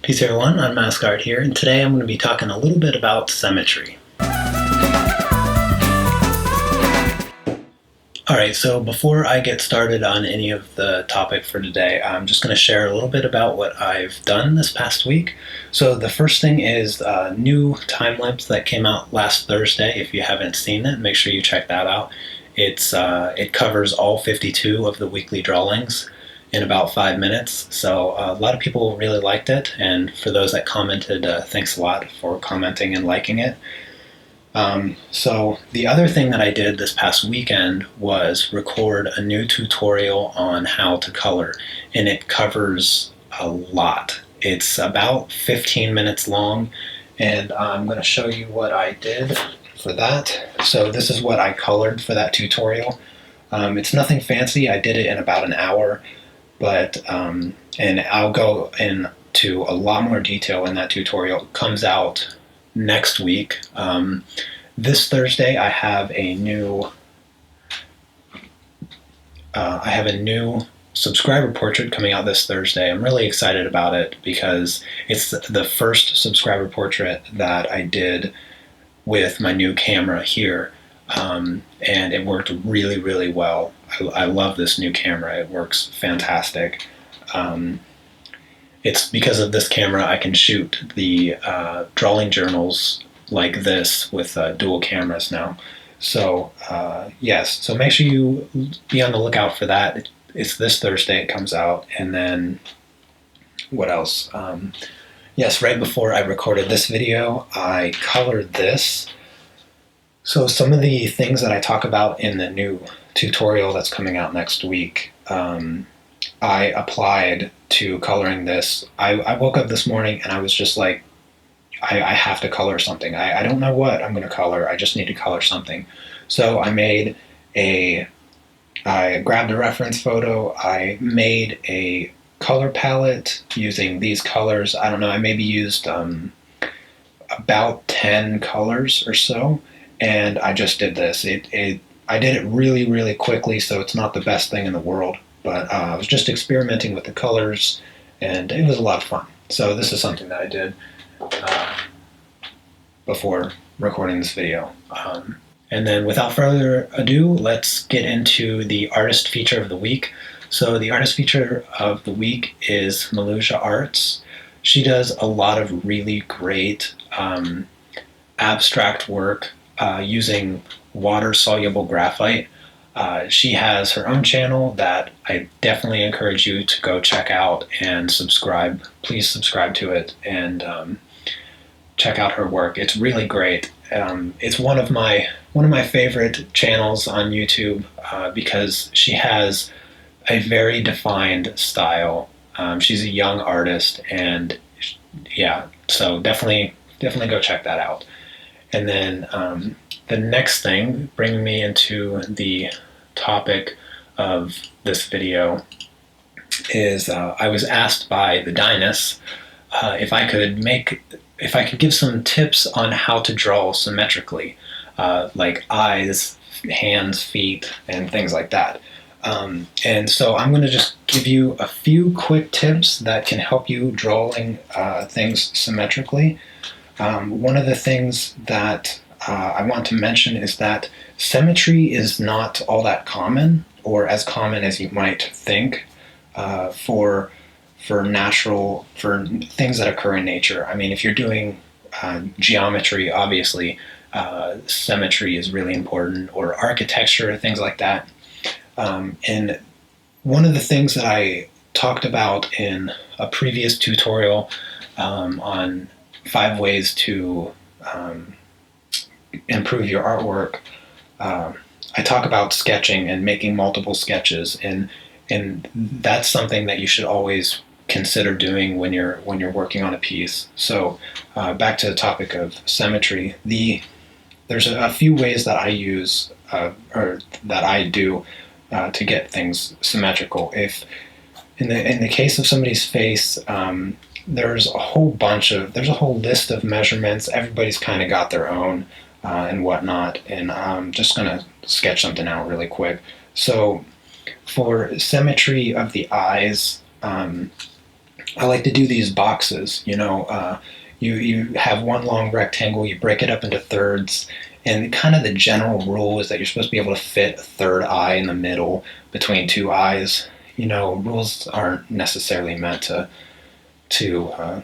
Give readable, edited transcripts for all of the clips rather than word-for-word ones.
Peace everyone, I'm Mascard here, and today I'm going to be talking a little bit about symmetry. Alright, so before I get started on any of the topic for today, I'm just going to share a little bit about what I've done this past week. So the first thing is a new time lapse that came out last Thursday. If you haven't seen it, make sure you check that out. It covers all 52 of the weekly drawings in about 5 minutes. So a lot of people really liked it, and for those that commented, thanks a lot for commenting and liking it. So the other thing that I did this past weekend was record a new tutorial on how to color, and it covers a lot. It's about 15 minutes long, and I'm going to show you what I did for that. So this is what I colored for that tutorial. It's nothing fancy. I did it in about an hour. But and I'll go into a lot more detail in that tutorial. It comes out next week. This Thursday I have a new subscriber portrait coming out this Thursday. I'm really excited about it because it's the first subscriber portrait that I did with my new camera here. And it worked really, really well. I love this new camera. It works fantastic. It's because of this camera I can shoot the drawing journals like this with dual cameras now. So yes, so make sure you be on the lookout for that. It's this Thursday it comes out. And then what else? Yes, right before I recorded this video, I colored this. So some of the things that I talk about in the new tutorial that's coming out next week, I applied to coloring this. I woke up this morning and I was just like, I have to color something. I don't know what I'm going to color. I just need to color something. So I grabbed a reference photo. I made a color palette using these colors. I don't know, I maybe used about 10 colors or so. And I just did this. I did it really, really quickly, so it's not the best thing in the world. But I was just experimenting with the colors, and it was a lot of fun. So this is something that I did before recording this video. And then without further ado, let's get into the artist feature of the week. So the artist feature of the week is Milyusia Arts. She does a lot of really great abstract work using water-soluble graphite. She has her own channel that I definitely encourage you to go check out and subscribe. Please subscribe to it and check out her work. It's really great. It's one of my favorite channels on YouTube because she has a very defined style. She's a young artist, and yeah, so definitely go check that out. And then the next thing, bringing me into the topic of this video, is I was asked by the Dynas if I could give some tips on how to draw symmetrically, like eyes, hands, feet, and things like that. And so I'm going to just give you a few quick tips that can help you drawing things symmetrically. One of the things that I want to mention is that symmetry is not all that common, or as common as you might think, for things that occur in nature. I mean, if you're doing geometry, obviously symmetry is really important, or architecture, things like that. And one of the things that I talked about in a previous tutorial on 5 ways to improve your artwork, I talk about sketching and making multiple sketches, and that's something that you should always consider doing when you're working on a piece. So back to the topic of symmetry, there's a few ways that I use or that I do to get things symmetrical. If in the case of somebody's face, there's a whole list of measurements. Everybody's kind of got their own and whatnot, and I'm just gonna sketch something out really quick. So for symmetry of the eyes, I like to do these boxes. You have one long rectangle, you break it up into thirds, and kind of the general rule is that you're supposed to be able to fit a third eye in the middle between two eyes. Rules aren't necessarily meant to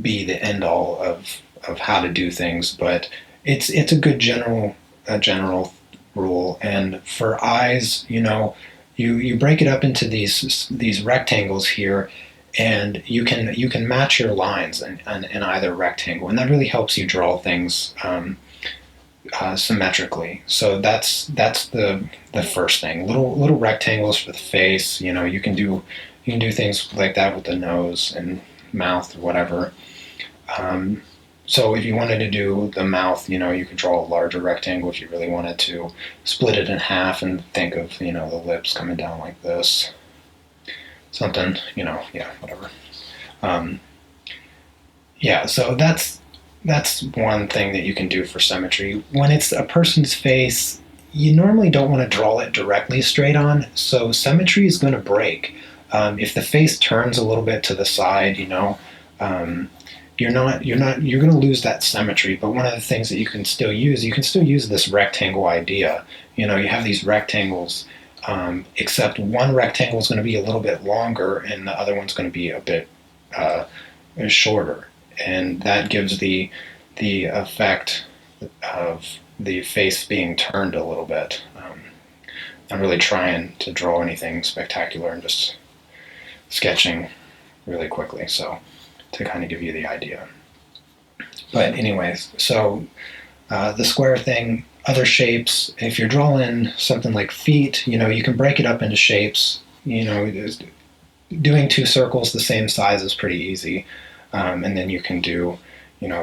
be the end all of how to do things, but it's a good general rule. And for eyes, you break it up into these rectangles here, and you can match your lines in either rectangle, and that really helps you draw things symmetrically. So that's the first thing. Little rectangles for the face. You can do things like that with the nose and mouth or whatever. So if you wanted to do the mouth, you could draw a larger rectangle if you really wanted to. Split it in half and think of, the lips coming down like this. Something, yeah, whatever. Yeah, so that's one thing that you can do for symmetry. When it's a person's face, you normally don't want to draw it directly straight on, so symmetry is going to break. If the face turns a little bit to the side, you're going to lose that symmetry. But one of the things that you can still use this rectangle idea. You have these rectangles, except one rectangle is going to be a little bit longer and the other one's going to be a bit shorter, and that gives the effect of the face being turned a little bit. I'm really trying to draw anything spectacular and just sketching really quickly, so to kind of give you the idea. But anyways, so the square thing, other shapes, if you're drawing something like feet, you can break it up into shapes. Doing two circles the same size is pretty easy. And then you can do,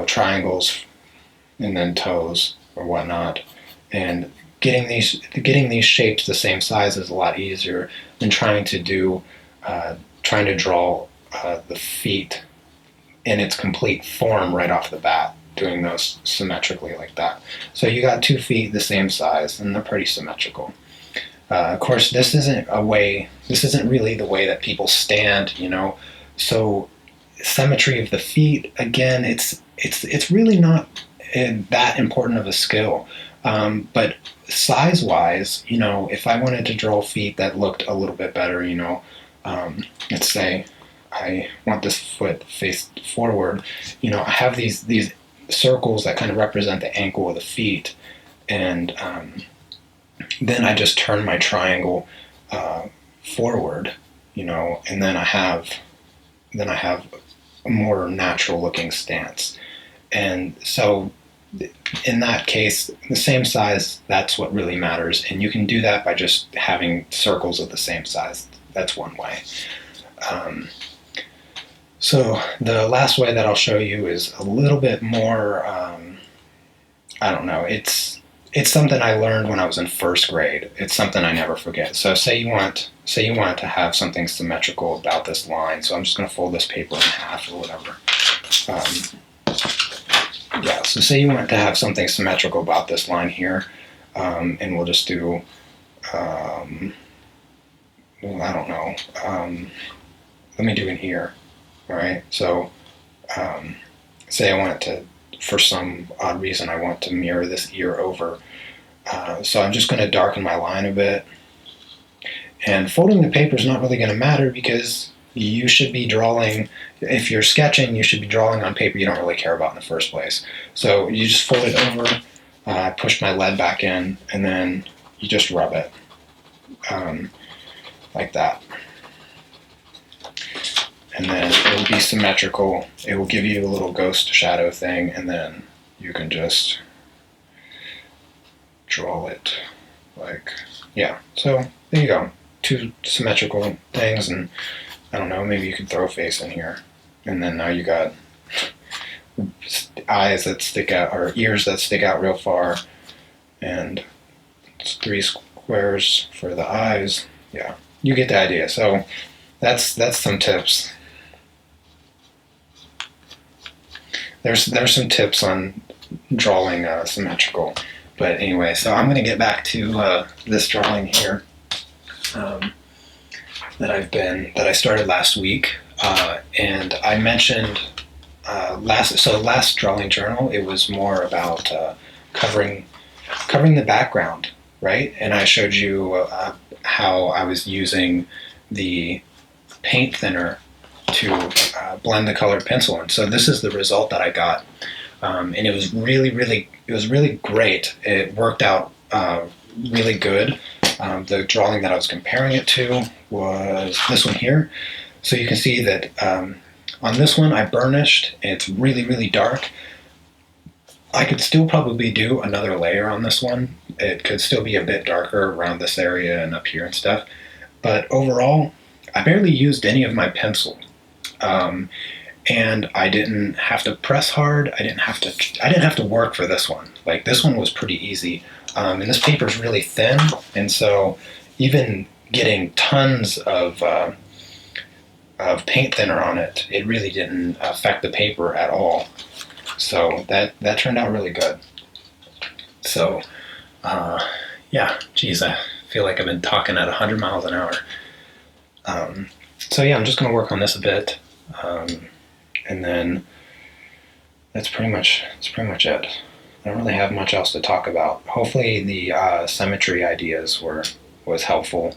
triangles and then toes or whatnot. And getting these shapes the same size is a lot easier than trying to draw the feet in its complete form right off the bat, doing those symmetrically like that. So you got 2 feet the same size, and they're pretty symmetrical. Of course, this isn't really the way that people stand, So symmetry of the feet, again, it's really not that important of a skill. But size-wise, if I wanted to draw feet that looked a little bit better, let's say I want this foot faced forward, I have these circles that kind of represent the ankle of the feet, and then I just turn my triangle forward, and then I have a more natural looking stance. And so in that case, the same size, that's what really matters. And you can do that by just having circles of the same size. That's one way. So the last way that I'll show you is a little bit more, I don't know, it's something I learned when I was in first grade. It's something I never forget. So say you want to have something symmetrical about this line. So I'm just going to fold this paper in half or whatever. Yeah, so say you want to have something symmetrical about this line here, and we'll just do, I don't know, let me do it here. All right, so say I want it to, for some odd reason, I want to mirror this ear over. So I'm just going to darken my line a bit. And folding the paper is not really going to matter because you should be drawing, if you're sketching, you should be drawing on paper you don't really care about in the first place. So you just fold it over, push my lead back in, and then you just rub it like that. And then it will be symmetrical. It will give you a little ghost shadow thing, and then you can just draw it like, yeah. So there you go. 2 symmetrical things, and I don't know, maybe you could throw a face in here. And then now you got eyes that stick out, or ears that stick out real far, and it's 3 squares for the eyes. Yeah, you get the idea. So that's some tips. There's some tips on drawing symmetrical. But anyway, so I'm going to get back to this drawing here that I started last week, And I mentioned last drawing journal, it was more about covering the background, right? And I showed you how I was using the paint thinner to blend the colored pencil in. So this is the result that I got, and it was really great. It worked out really good. The drawing that I was comparing it to was this one here. So you can see that on this one I burnished. It's really dark. I could still probably do another layer on this one. It could still be a bit darker around this area and up here and stuff. But overall, I barely used any of my pencil. And I didn't have to press hard. I didn't have to work for this one. Like, this one was pretty easy. And this paper is really thin, and so even getting tons of paint thinner on it, it really didn't affect the paper at all. So that turned out really good. So yeah, geez, I feel like I've been talking at 100 miles an hour. So yeah, I'm just going to work on this a bit, and then that's pretty much it. I don't really have much else to talk about. Hopefully the symmetry ideas was helpful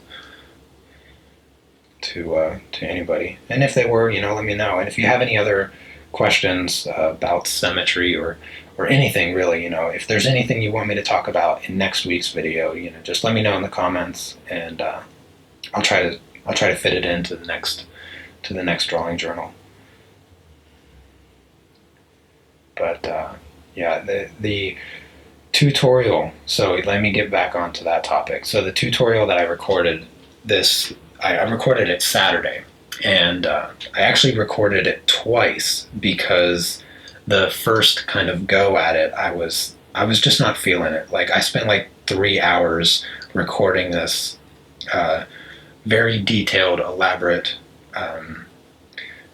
to anybody, and if they were, let me know. And if you have any other questions about symmetry or anything really, if there's anything you want me to talk about in next week's video, just let me know in the comments, and I'll try to fit it into the next drawing journal. But yeah, the tutorial, so let me get back onto that topic. So the tutorial that I recorded, I recorded it Saturday, and I actually recorded it twice because the first kind of go at it, I was just not feeling it. Like, I spent like 3 hours recording this very detailed, elaborate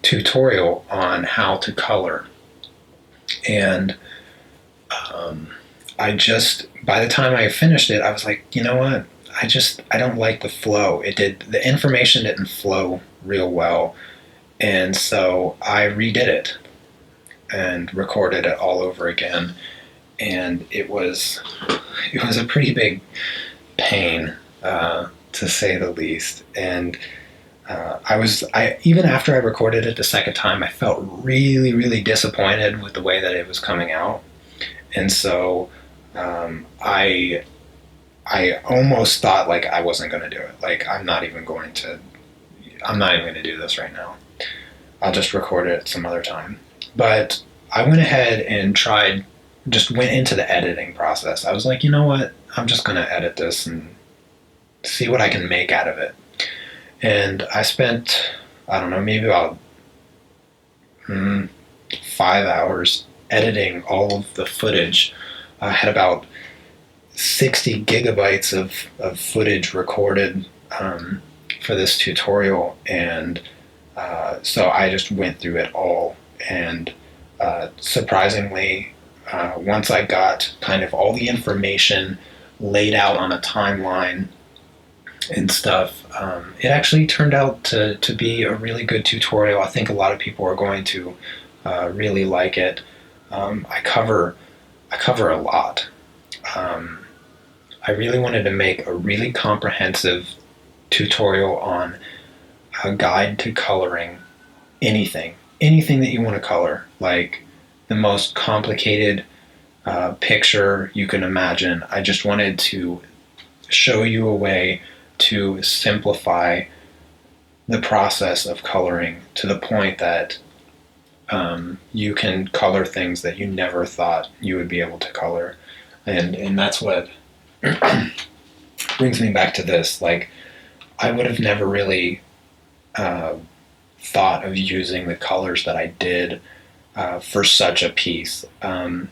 tutorial on how to color. And by the time I finished it, I was like, you know what? I don't like the flow. The information didn't flow real well. And so I redid it and recorded it all over again. And it was a pretty big pain, to say the least. And even after I recorded it the second time, I felt really disappointed with the way that it was coming out. And so I almost thought like I wasn't going to do it. Like, I'm not even going to do this right now. I'll just record it some other time. But I went ahead and went into the editing process. I was like, you know what? I'm just going to edit this and see what I can make out of it. And I spent, I don't know, maybe about 5 hours editing all of the footage. I had about 60 gigabytes of footage recorded for this tutorial, and so I just went through it all. And surprisingly, once I got kind of all the information laid out on a timeline and stuff, it actually turned out to be a really good tutorial. I think a lot of people are going to really like it. I cover a lot. I really wanted to make a really comprehensive tutorial on a guide to coloring anything that you want to color, like the most complicated picture you can imagine. I just wanted to show you a way to simplify the process of coloring to the point that you can color things that you never thought you would be able to color. And that's what brings me back to this. Like, I would have never really thought of using the colors that I did for such a piece. The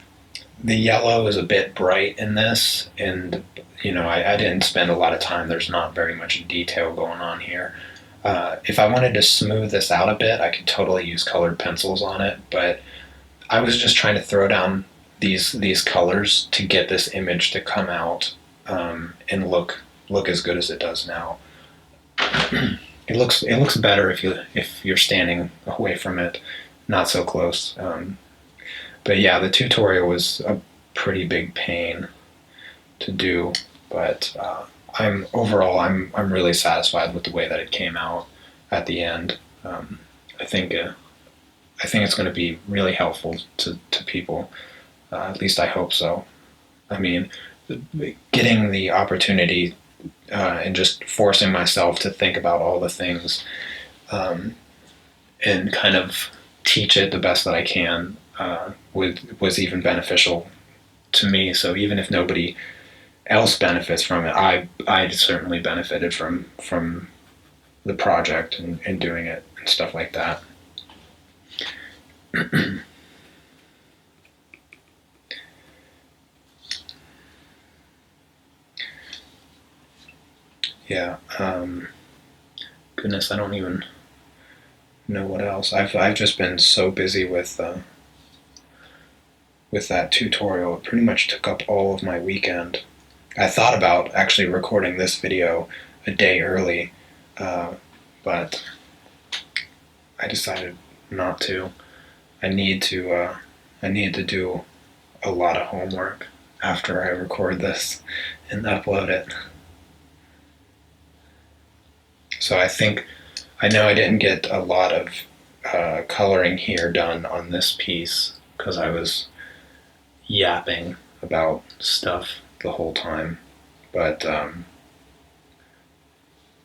yellow is a bit bright in this, and I didn't spend a lot of time. There's not very much detail going on here. If I wanted to smooth this out a bit, I could totally use colored pencils on it, but I was just trying to throw down these colors to get this image to come out and look as good as it does now. it looks better if you're standing away from it, not so close. But yeah, the tutorial was a pretty big pain to do, but I'm really satisfied with the way that it came out at the end. I think I think it's going to be really helpful to people. At least I hope so. I mean, getting the opportunity and just forcing myself to think about all the things um, and kind of teach it the best that I can was even beneficial to me. So even if nobody else benefits from it, I certainly benefited from the project and doing it and stuff like that. Yeah. Goodness, I don't even know what else. I've just been so busy with that tutorial. It pretty much took up all of my weekend. I thought about actually recording this video a day early, uh, but I decided not to. I need to. I need to do a lot of homework after I record this and upload it. So I know I didn't get a lot of coloring here done on this piece because I was yapping about stuff the whole time. But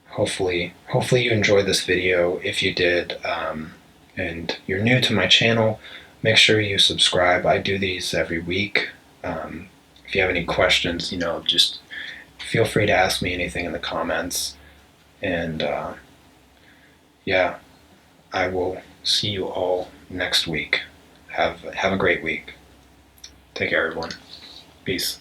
hopefully you enjoyed this video. If you did, and you're new to my channel, make sure you subscribe. I do these every week. If you have any questions, just feel free to ask me anything in the comments. And yeah, I will see you all next week. Have a great week. Take care, everyone. Peace.